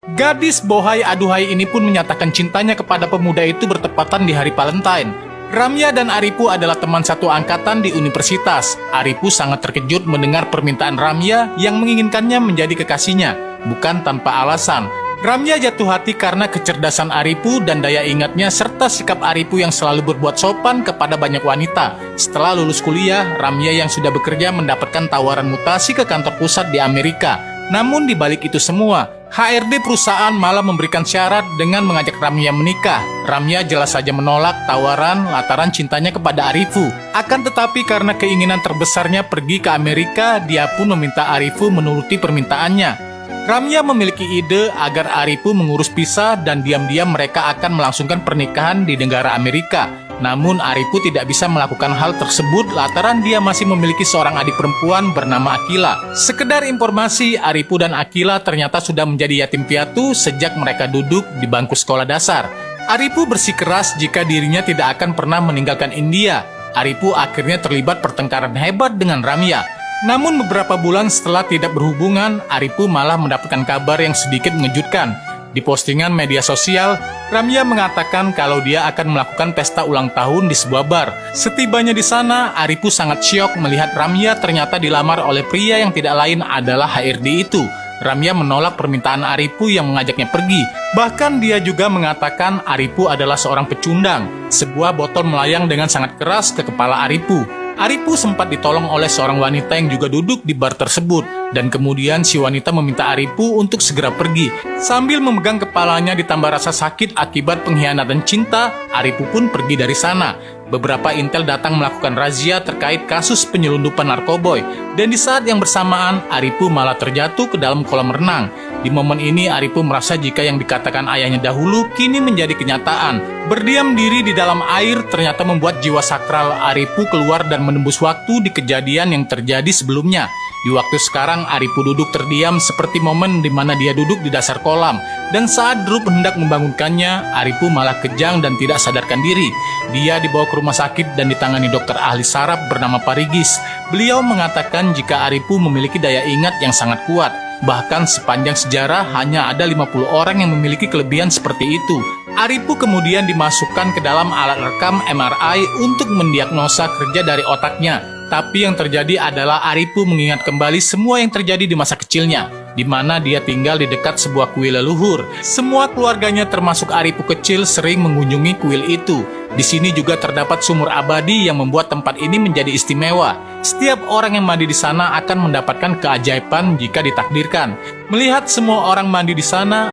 Gadis bohai aduhai ini pun menyatakan cintanya kepada pemuda itu bertepatan di hari Valentine. Ramya dan Aripu adalah teman satu angkatan di universitas. Aripu sangat terkejut mendengar permintaan Ramya yang menginginkannya menjadi kekasihnya, bukan tanpa alasan. Ramya jatuh hati karena kecerdasan Aripu dan daya ingatnya serta sikap Aripu yang selalu berbuat sopan kepada banyak wanita. Setelah lulus kuliah, Ramya yang sudah bekerja mendapatkan tawaran mutasi ke kantor pusat di Amerika. Namun di balik itu semua, HRD perusahaan malah memberikan syarat dengan mengajak Ramya menikah. Ramya jelas saja menolak tawaran lantaran cintanya kepada Aripu. Akan tetapi karena keinginan terbesarnya pergi ke Amerika, dia pun meminta Aripu menuruti permintaannya. Ramya memiliki ide agar Aripu mengurus visa dan diam-diam mereka akan melangsungkan pernikahan di negara Amerika. Namun Aripu tidak bisa melakukan hal tersebut lantaran dia masih memiliki seorang adik perempuan bernama Akila. Sekedar informasi, Aripu dan Akila ternyata sudah menjadi yatim piatu sejak mereka duduk di bangku sekolah dasar. Aripu bersikeras jika dirinya tidak akan pernah meninggalkan India. Aripu akhirnya terlibat pertengkaran hebat dengan Ramya. Namun beberapa bulan setelah tidak berhubungan, Aripu malah mendapatkan kabar yang sedikit mengejutkan. Di postingan media sosial, Ramya mengatakan kalau dia akan melakukan pesta ulang tahun di sebuah bar. Setibanya di sana, Aripu sangat syok melihat Ramya ternyata dilamar oleh pria yang tidak lain adalah HRD itu. Ramya menolak permintaan Aripu yang mengajaknya pergi. Bahkan dia juga mengatakan Aripu adalah seorang pecundang. Sebuah botol melayang dengan sangat keras ke kepala Aripu. Aripu sempat ditolong oleh seorang wanita yang juga duduk di bar tersebut, dan kemudian si wanita meminta Aripu untuk segera pergi. Sambil memegang kepalanya ditambah rasa sakit akibat pengkhianatan cinta, Aripu pun pergi dari sana. Beberapa intel datang melakukan razia terkait kasus penyelundupan narkoboy, dan di saat yang bersamaan, Aripu malah terjatuh ke dalam kolam renang. Di momen ini, Aripu merasa jika yang dikatakan ayahnya dahulu kini menjadi kenyataan. Berdiam diri di dalam air ternyata membuat jiwa sakral Aripu keluar dan menembus waktu di kejadian yang terjadi sebelumnya. Di waktu sekarang, Aripu duduk terdiam seperti momen di mana dia duduk di dasar kolam. Dan saat Drup hendak membangunkannya, Aripu malah kejang dan tidak sadarkan diri. Dia dibawa ke rumah sakit dan ditangani dokter ahli saraf bernama Parigis. Beliau mengatakan jika Aripu memiliki daya ingat yang sangat kuat. Bahkan sepanjang sejarah hanya ada 50 orang yang memiliki kelebihan seperti itu. Aripu kemudian dimasukkan ke dalam alat rekam MRI untuk mendiagnosa kerja dari otaknya. Tapi yang terjadi adalah Aripu mengingat kembali semua yang terjadi di masa kecilnya, di mana dia tinggal di dekat sebuah kuil leluhur. Semua keluarganya termasuk Aripu kecil sering mengunjungi kuil itu. Di sini juga terdapat sumur abadi yang membuat tempat ini menjadi istimewa. Setiap orang yang mandi di sana akan mendapatkan keajaiban jika ditakdirkan. Melihat semua orang mandi di sana,